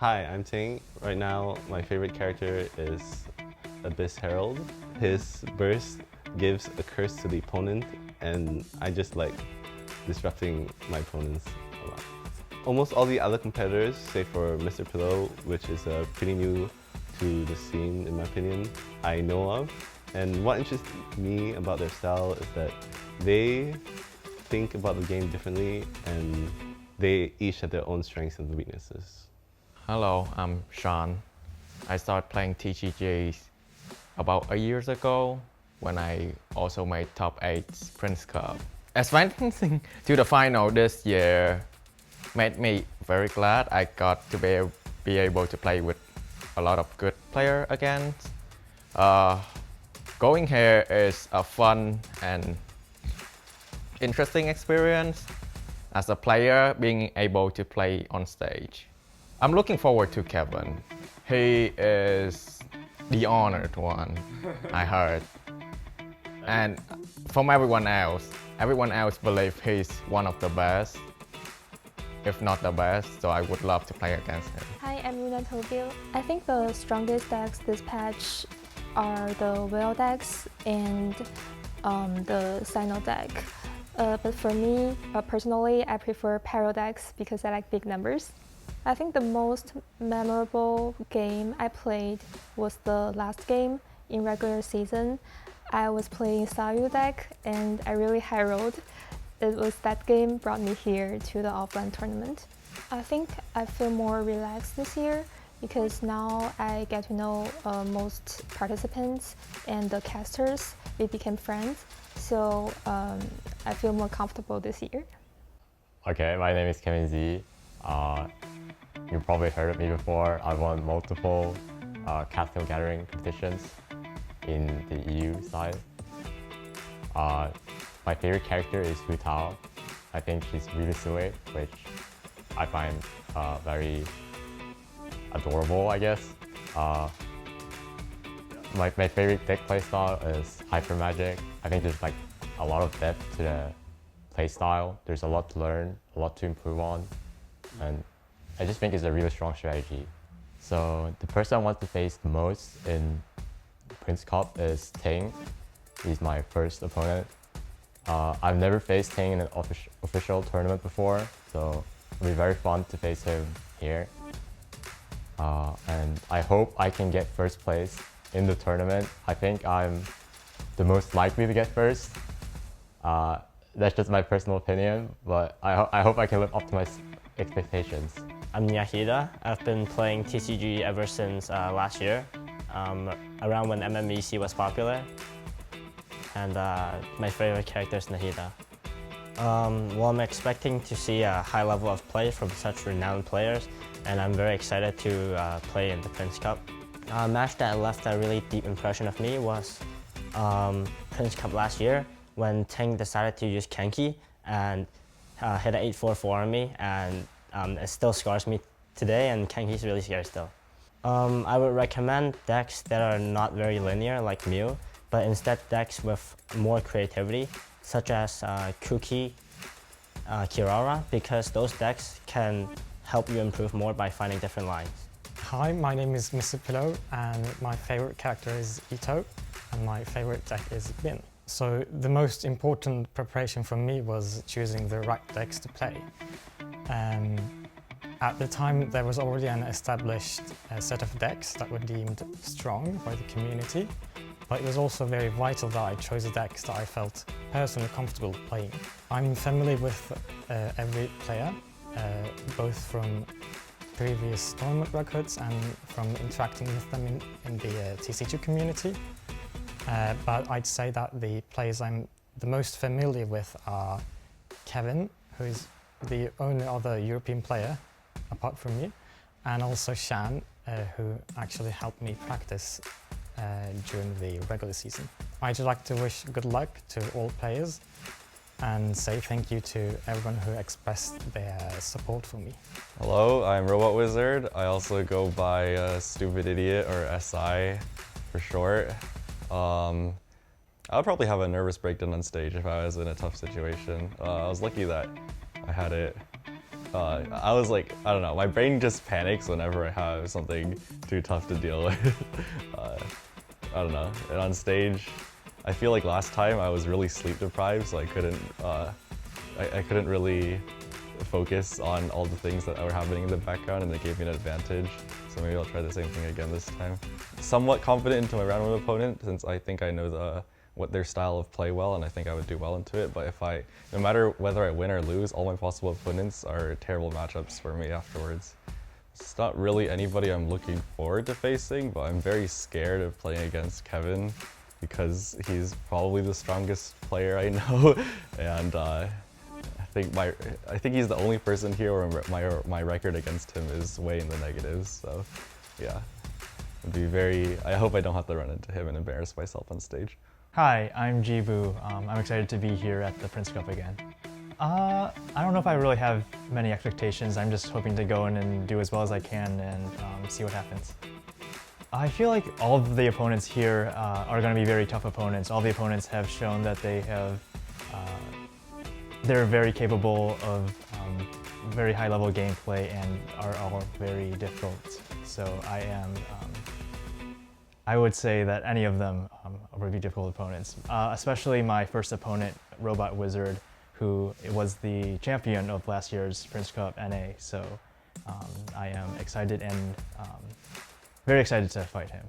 Hi, I'm Ting. Right now, my favorite character is Abyss Herald. His burst gives a curse to the opponent, and I just like disrupting my opponents a lot. Almost all the other competitors, save for Mr. Pillow, which is pretty new to the scene in my opinion, I know of. And what interests me about their style is that they think about the game differently, and they each have their own strengths and weaknesses. Hello, I'm Sean. I started playing TCG about a year ago when I also made top 8 Prince Cup. Advancing to the final this year made me very glad I got to be able to play with a lot of good players again. Going here is a fun and interesting experience as a player being able to play on stage. I'm looking forward to Kevin. He is the honored one, I heard. And from everyone else believes he's one of the best, if not the best, so I would love to play against him. Hi, I'm Runa Tobio. I think the strongest decks this patch are the Whale decks and the Sino deck. But for me, personally, I prefer Pyro decks because I like big numbers. I think the most memorable game I played was the last game in regular season. I was playing Sayu deck and I really high rolled. It was that game brought me here to the offline tournament. I think I feel more relaxed this year because now I get to know most participants and the casters. We became friends, so I feel more comfortable this year. Okay, my name is Kevin Z. You've probably heard of me before. I've won multiple Capital Gathering competitions in the EU side. My favorite character is Hu Tao. I think she's really sweet, which I find very adorable, I guess. My favorite deck playstyle is Hyper Magic. I think there's like a lot of depth to the playstyle. There's a lot to learn, a lot to improve on, and I just think it's a really strong strategy. So the person I want to face the most in Prince Cup is Ting. He's my first opponent. I've never faced Ting in an official tournament before, so it'll be very fun to face him here. And I hope I can get first place in the tournament. I think I'm the most likely to get first. That's just my personal opinion, but I hope I can live up to my expectations. I'm Niah. I've been playing TCG ever since last year, around when MMEC was popular. And my favorite character is Nahida. Well, I'm expecting to see a high level of play from such renowned players, and I'm very excited to play in the Prince Cup. A match that left a really deep impression of me was Prince Cup last year when Ting decided to use Kenki and hit an 8-4-4 on me, and it still scars me today, and Kenki's really scary still. I would recommend decks that are not very linear like Mew, but instead decks with more creativity, such as Kuki, Kirara, because those decks can help you improve more by finding different lines. Hi, my name is Mr. Pillow, and my favorite character is Ito, and my favorite deck is Bin. So the most important preparation for me was choosing the right decks to play. At the time, there was already an established set of decks that were deemed strong by the community, but it was also very vital that I chose the decks that I felt personally comfortable playing. I'm familiar with every player, both from previous tournament records and from interacting with them in the TCG community. But I'd say that the players I'm the most familiar with are Kevin, who is the only other European player apart from me, and also Shan, who actually helped me practice during the regular season. I'd like to wish good luck to all players and say thank you to everyone who expressed their support for me. Hello, I'm Robot Wizard. I also go by Stupid Idiot, or SI for short. I would probably have a nervous breakdown on stage if I was in a tough situation. I was lucky that I had it I was like, I don't know, my brain just panics whenever I have something too tough to deal with. I don't know. And on stage, I feel like last time I was really sleep deprived, so I couldn't really focus on all the things that were happening in the background, and it gave me an advantage. So maybe I'll try the same thing again this time. Somewhat confident into my round 1 opponent, since I think I know what their style of play well, and I think I would do well into it. But no matter whether I win or lose, all my possible opponents are terrible matchups for me afterwards. It's not really anybody I'm looking forward to facing, but I'm very scared of playing against Kevin because he's probably the strongest player I know, and I think he's the only person here where my record against him is way in the negatives. So, yeah, I hope I don't have to run into him and embarrass myself on stage. Hi, I'm Jibu. I'm excited to be here at the Prince Cup again. I don't know if I really have many expectations. I'm just hoping to go in and do as well as I can and see what happens. I feel like all of the opponents here are going to be very tough opponents. All the opponents have shown that they're very capable of very high-level gameplay and are all very difficult. So I would say that any of them would be difficult opponents, especially my first opponent, Robot Wizard, who was the champion of last year's Prince Cup NA. So I am excited and very excited to fight him.